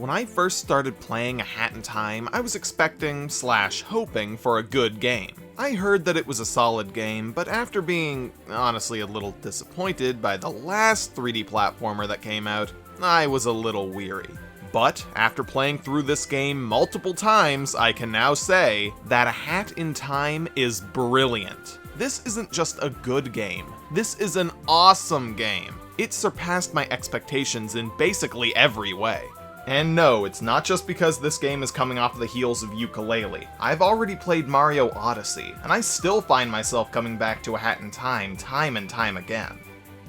When I first started playing A Hat in Time, I was expecting / hoping for a good game. I heard that it was a solid game, but after being, honestly, a little disappointed by the last 3D platformer that came out, I was a little weary. But after playing through this game multiple times, I can now say that A Hat in Time is brilliant. This isn't just a good game, this is an awesome game. It surpassed my expectations in basically every way. And no, it's not just because this game is coming off the heels of Yooka-Laylee. I've already played Mario Odyssey, and I still find myself coming back to A Hat in Time and time again.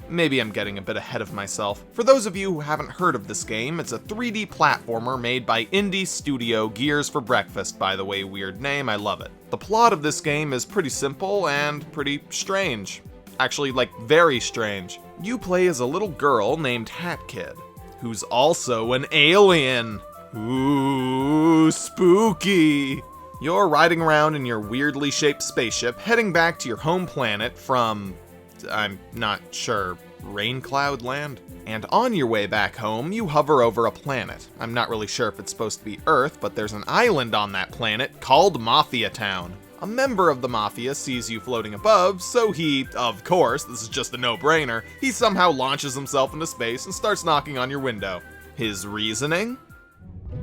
Maybe I'm getting a bit ahead of myself. For those of you who haven't heard of this game, it's a 3D platformer made by indie studio Gears for Breakfast, by the way, weird name, I love it. The plot of this game is pretty simple and pretty strange. Actually, like, very strange. You play as a little girl named Hat Kid, who's also an alien. Ooh, spooky. You're riding around in your weirdly shaped spaceship, heading back to your home planet from, I'm not sure, Raincloud Land? And on your way back home, you hover over a planet. I'm not really sure if it's supposed to be Earth, but there's an island on that planet called Mafia Town. A member of the Mafia sees you floating above, so he, of course, this is just a no-brainer, he somehow launches himself into space and starts knocking on your window. His reasoning?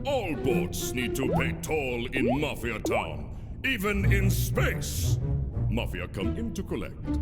All boats need to pay toll in Mafia Town, even in space. Mafia come in to collect.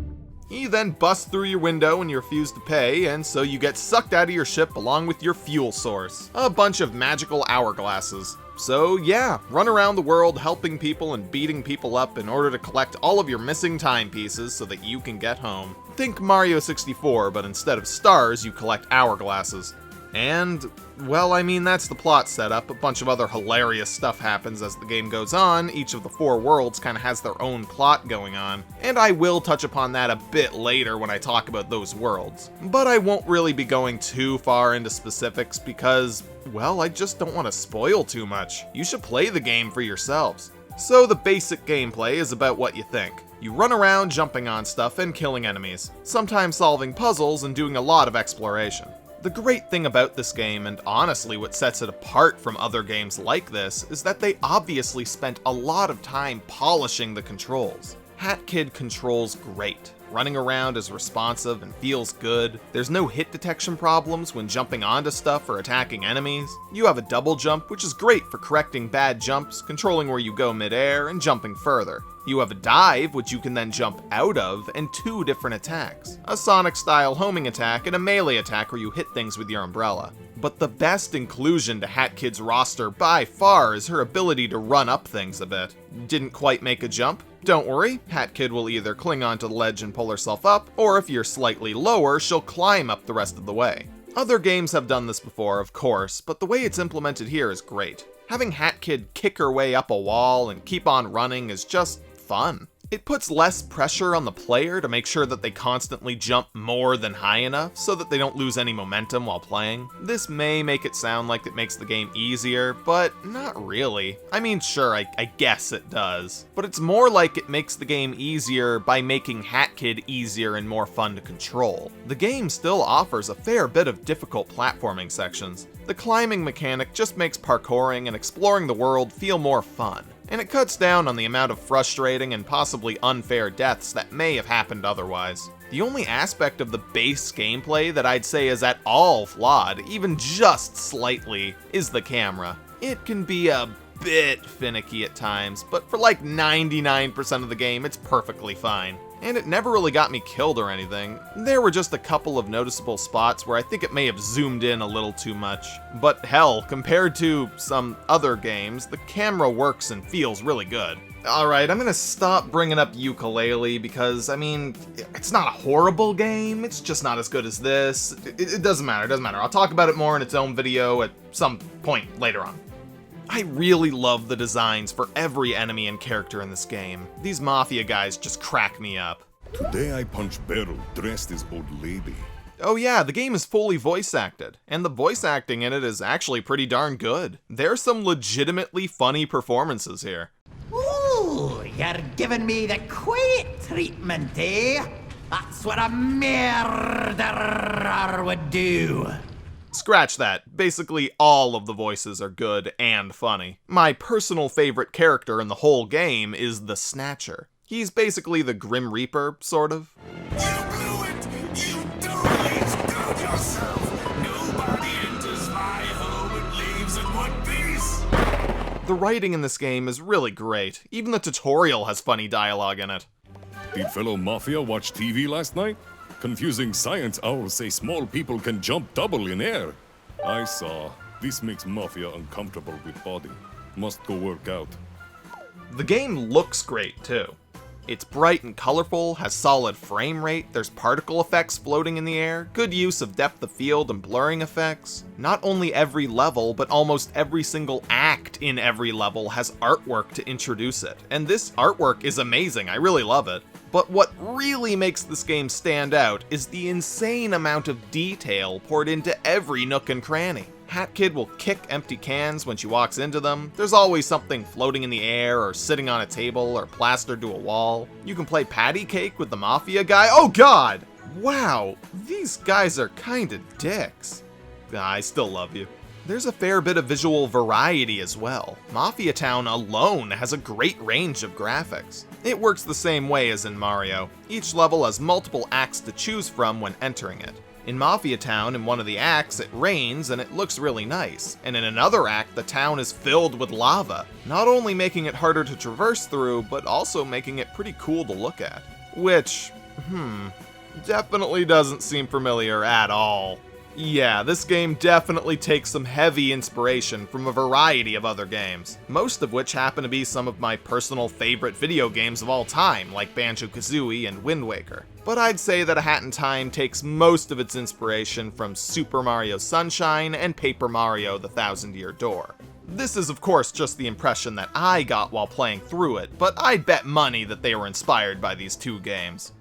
He then busts through your window and you refuse to pay, and so you get sucked out of your ship along with your fuel source, a bunch of magical hourglasses. So yeah, run around the world helping people and beating people up in order to collect all of your missing timepieces so that you can get home. Think Mario 64, but instead of stars, you collect hourglasses. And, well, I mean, that's the plot setup. A bunch of other hilarious stuff happens as the game goes on. Each of the 4 worlds kind of has their own plot going on, and I will touch upon that a bit later when I talk about those worlds. But I won't really be going too far into specifics because, well, I just don't want to spoil too much. You should play the game for yourselves. So the basic gameplay is about what you think. You run around jumping on stuff and killing enemies, sometimes solving puzzles and doing a lot of exploration. The great thing about this game, and honestly what sets it apart from other games like this, is that they obviously spent a lot of time polishing the controls. Hat Kid controls great. Running around is responsive and feels good. There's no hit detection problems when jumping onto stuff or attacking enemies. You have a double jump, which is great for correcting bad jumps, controlling where you go mid-air, and jumping further. You have a dive, which you can then jump out of, and 2 different attacks. A Sonic-style homing attack and a melee attack where you hit things with your umbrella. But the best inclusion to Hat Kid's roster by far is her ability to run up things a bit. Didn't quite make a jump? Don't worry, Hat Kid will either cling onto the ledge and pull herself up, or if you're slightly lower, she'll climb up the rest of the way. Other games have done this before, of course, but the way it's implemented here is great. Having Hat Kid kick her way up a wall and keep on running is just fun. It puts less pressure on the player to make sure that they constantly jump more than high enough so that they don't lose any momentum while playing. This may make it sound like it makes the game easier, but not really. I mean, sure, I guess it does. But it's more like it makes the game easier by making Hat Kid easier and more fun to control. The game still offers a fair bit of difficult platforming sections. The climbing mechanic just makes parkouring and exploring the world feel more fun, and it cuts down on the amount of frustrating and possibly unfair deaths that may have happened otherwise. The only aspect of the base gameplay that I'd say is at all flawed, even just slightly, is the camera. It can be a bit finicky at times, but for like 99% of the game, it's perfectly fine. And it never really got me killed or anything. There were just a couple of noticeable spots where I think it may have zoomed in a little too much. But hell, compared to some other games, the camera works and feels really good. Alright, I'm gonna stop bringing up Yooka-Laylee because, I mean, it's not a horrible game, it's just not as good as this. It doesn't matter, I'll talk about it more in its own video at some point later on. I really love the designs for every enemy and character in this game. These Mafia guys just crack me up. Today I punch Beryl dressed as old lady. Oh yeah, the game is fully voice acted, and the voice acting in it is actually pretty darn good. There's some legitimately funny performances here. Ooh, you're giving me the quiet treatment, eh? That's what a murderer would do. Scratch that, basically all of the voices are good and funny. My personal favorite character in the whole game is the Snatcher. He's basically the Grim Reaper, sort of. You blew it! You totally screwed yourself! Nobody enters my home and leaves in one piece! The writing in this game is really great. Even the tutorial has funny dialogue in it. Did fellow Mafia watch TV last night? Confusing science owls say small people can jump double in air. I saw. This makes Mafia uncomfortable with body. Must go work out. The game looks great, too. It's bright and colorful, has solid frame rate, there's particle effects floating in the air, good use of depth of field and blurring effects. Not only every level, but almost every single act in every level has artwork to introduce it. And this artwork is amazing, I really love it. But what really makes this game stand out is the insane amount of detail poured into every nook and cranny. Hat Kid will kick empty cans when she walks into them. There's always something floating in the air or sitting on a table or plastered to a wall. You can play patty cake with the Mafia guy. Oh god! Wow, these guys are kinda dicks. I still love you. There's a fair bit of visual variety as well. Mafia Town alone has a great range of graphics. It works the same way as in Mario. Each level has multiple acts to choose from when entering it. In Mafia Town, in one of the acts, it rains and it looks really nice. And in another act, the town is filled with lava, not only making it harder to traverse through, but also making it pretty cool to look at. Which, definitely doesn't seem familiar at all. Yeah, this game definitely takes some heavy inspiration from a variety of other games, most of which happen to be some of my personal favorite video games of all time, like Banjo-Kazooie and Wind Waker. But I'd say that A Hat in Time takes most of its inspiration from Super Mario Sunshine and Paper Mario: The Thousand-Year Door. This is of course just the impression that I got while playing through it, but I'd bet money that they were inspired by these two games.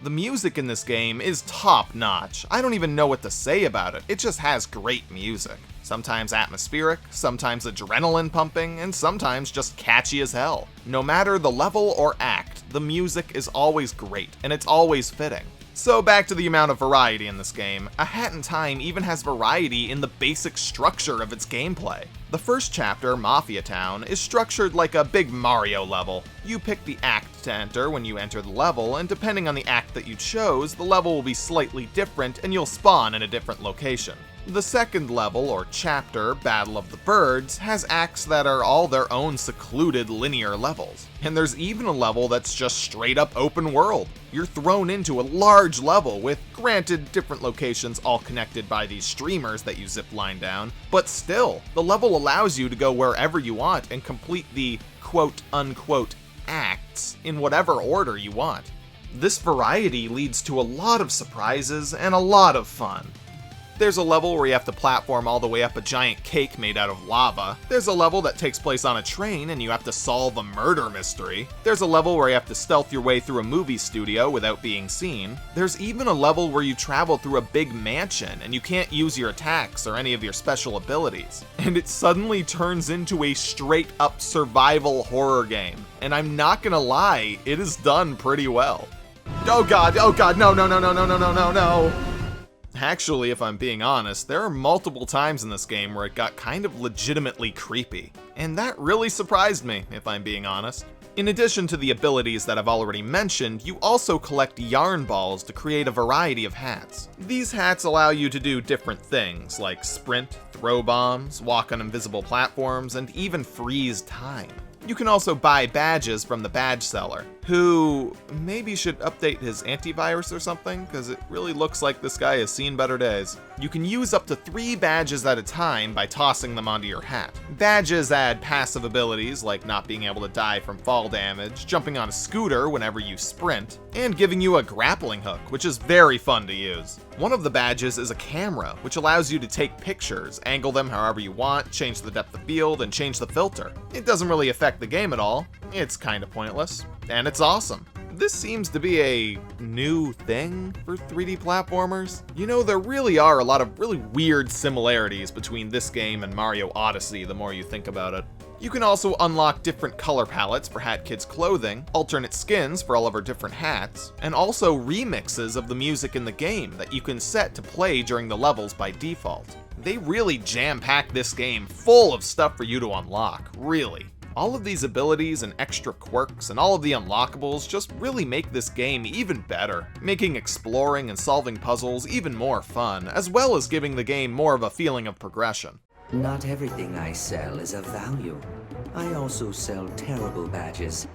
The music in this game is top-notch. I don't even know what to say about it. It just has great music. Sometimes atmospheric, sometimes adrenaline pumping, and sometimes just catchy as hell. No matter the level or act, the music is always great, and it's always fitting. So back to the amount of variety in this game, A Hat in Time even has variety in the basic structure of its gameplay. The first chapter, Mafia Town, is structured like a big Mario level. You pick the act to enter when you enter the level, and depending on the act that you chose, the level will be slightly different and you'll spawn in a different location. The second level, or chapter, Battle of the Birds, has acts that are all their own secluded linear levels. And there's even a level that's just straight up open world. You're thrown into a large level with, granted, different locations all connected by these streamers that you zipline down, but still, the level allows you to go wherever you want and complete the quote-unquote acts in whatever order you want. This variety leads to a lot of surprises and a lot of fun. There's a level where you have to platform all the way up a giant cake made out of lava. There's a level that takes place on a train and you have to solve a murder mystery. There's a level where you have to stealth your way through a movie studio without being seen. There's even a level where you travel through a big mansion and you can't use your attacks or any of your special abilities. And it suddenly turns into a straight up survival horror game. And I'm not gonna lie, it is done pretty well. Oh god, no, no, no, no, no, no, no, no, no. Actually, if I'm being honest, there are multiple times in this game where it got kind of legitimately creepy. And that really surprised me, if I'm being honest. In addition to the abilities that I've already mentioned, you also collect yarn balls to create a variety of hats. These hats allow you to do different things, like sprint, throw bombs, walk on invisible platforms, and even freeze time. You can also buy badges from the badge seller, who maybe should update his antivirus or something, because it really looks like this guy has seen better days. You can use up to 3 badges at a time by tossing them onto your hat. Badges add passive abilities like not being able to die from fall damage, jumping on a scooter whenever you sprint, and giving you a grappling hook, which is very fun to use. One of the badges is a camera, which allows you to take pictures, angle them however you want, change the depth of field, and change the filter. It doesn't really affect the game at all. It's kinda pointless, and it's awesome. this seems to be a new thing for 3D platformers. You know, there really are a lot of really weird similarities between this game and Mario Odyssey the more you think about it. You can also unlock different color palettes for Hat Kid's clothing, alternate skins for all of her different hats, and also remixes of the music in the game that you can set to play during the levels by default. They really jam-pack this game full of stuff for you to unlock, really. All of these abilities and extra quirks and all of the unlockables just really make this game even better, making exploring and solving puzzles even more fun, as well as giving the game more of a feeling of progression. Not everything I sell is of value. I also sell terrible badges,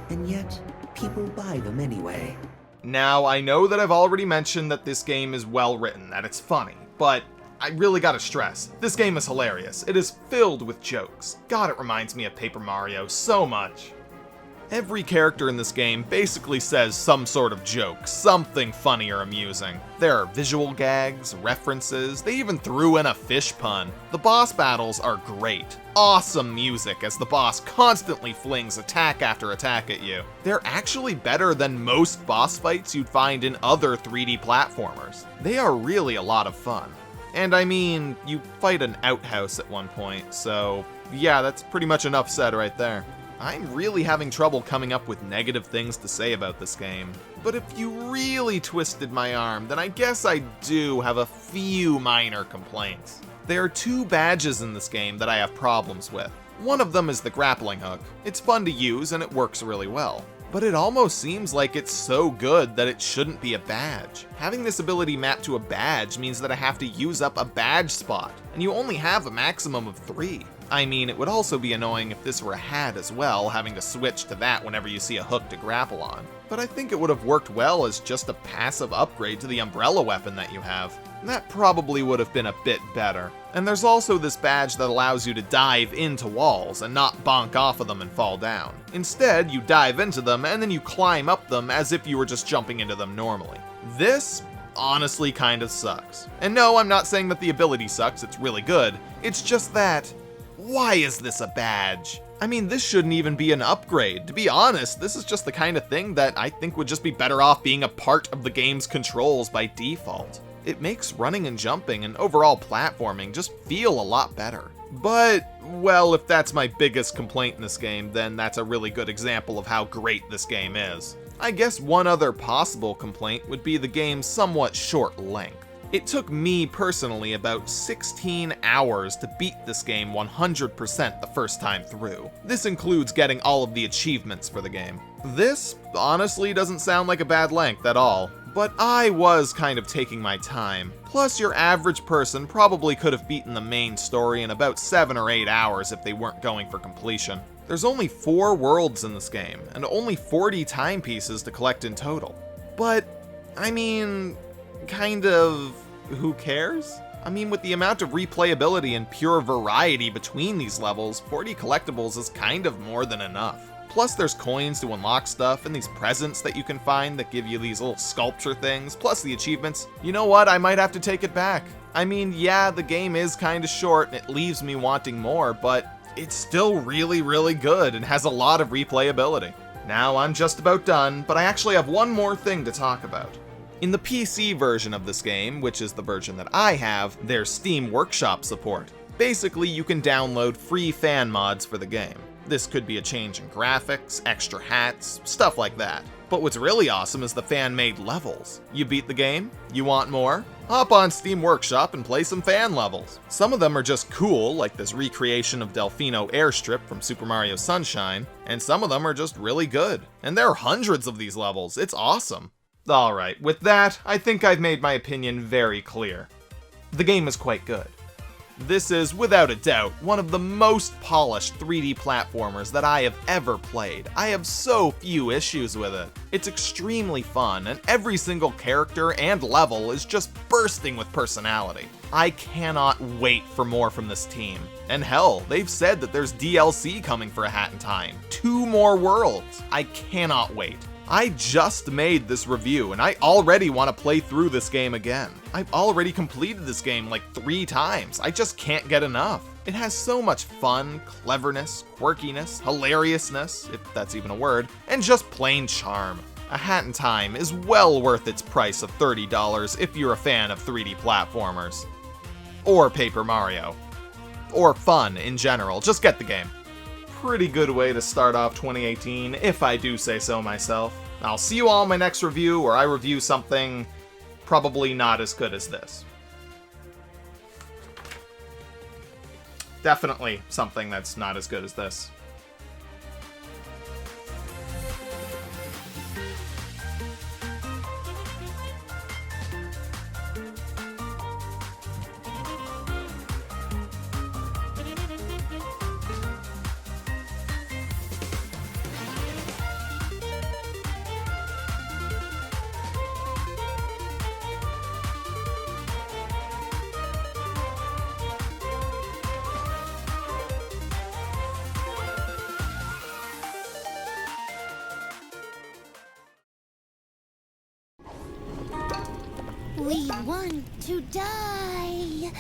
and yet people buy them anyway. Now, I know that I've already mentioned that this game is well written, that it's funny, but I really gotta stress, this game is hilarious. It is filled with jokes. God, it reminds me of Paper Mario so much. Every character in this game basically says some sort of joke, something funny or amusing. There are visual gags, references, they even threw in a fish pun. The boss battles are great. Awesome music as the boss constantly flings attack after attack at you. They're actually better than most boss fights you'd find in other 3D platformers. They are really a lot of fun. And I mean, you fight an outhouse at one point, so yeah, that's pretty much enough said right there. I'm really having trouble coming up with negative things to say about this game, but if you really twisted my arm, then I guess I do have a few minor complaints. There are two badges in this game that I have problems with. One of them is the grappling hook. It's fun to use and it works really well. But it almost seems like it's so good that it shouldn't be a badge. Having this ability mapped to a badge means that I have to use up a badge spot, and you only have a maximum of 3. I mean, it would also be annoying if this were a hat as well, having to switch to that whenever you see a hook to grapple on. But I think it would have worked well as just a passive upgrade to the umbrella weapon that you have. That probably would have been a bit better. And there's also this badge that allows you to dive into walls and not bonk off of them and fall down. Instead, you dive into them and then you climb up them as if you were just jumping into them normally. This honestly kind of sucks. And no, I'm not saying that the ability sucks, it's really good. It's just that, why is this a badge? I mean, this shouldn't even be an upgrade. To be honest, this is just the kind of thing that I think would just be better off being a part of the game's controls by default. It makes running and jumping and overall platforming just feel a lot better. But, well, if that's my biggest complaint in this game, then that's a really good example of how great this game is. I guess one other possible complaint would be the game's somewhat short length. It took me personally about 16 hours to beat this game 100% the first time through. This includes getting all of the achievements for the game. This honestly doesn't sound like a bad length at all, but I was kind of taking my time. Plus, your average person probably could have beaten the main story in about 7 or 8 hours if they weren't going for completion. There's only 4 worlds in this game, and only 40 timepieces to collect in total. But, I mean, kind of, who cares? I mean, with the amount of replayability and pure variety between these levels, 40 collectibles is kind of more than enough. Plus there's coins to unlock stuff and these presents that you can find that give you these little sculpture things, plus the achievements. You know what, I might have to take it back. I mean, yeah, the game is kinda short and it leaves me wanting more, but it's still really, really good and has a lot of replayability. Now I'm just about done, but I actually have one more thing to talk about. In the PC version of this game, which is the version that I have, there's Steam Workshop support. Basically, you can download free fan mods for the game. This could be a change in graphics, extra hats, stuff like that. But what's really awesome is the fan-made levels. You beat the game? You want more? Hop on Steam Workshop and play some fan levels. Some of them are just cool, like this recreation of Delfino Airstrip from Super Mario Sunshine, and some of them are just really good. And there are hundreds of these levels, it's awesome. Alright, with that, I think I've made my opinion very clear. The game is quite good. This is, without a doubt, one of the most polished 3D platformers that I have ever played. I have so few issues with it. It's extremely fun, and every single character and level is just bursting with personality. I cannot wait for more from this team. And hell, they've said that there's DLC coming for A Hat in Time. 2 more worlds. I cannot wait. I just made this review and I already want to play through this game again. I've already completed this game like 3 times. I just can't get enough. It has so much fun, cleverness, quirkiness, hilariousness, if that's even a word, and just plain charm. A Hat in Time is well worth its price of $30 if you're a fan of 3D platformers. Or Paper Mario. Or fun in general, just get the game. Pretty good way to start off 2018, if I do say so myself. I'll see you all in my next review, where I review something probably not as good as this. Definitely something that's not as good as this. We want to die.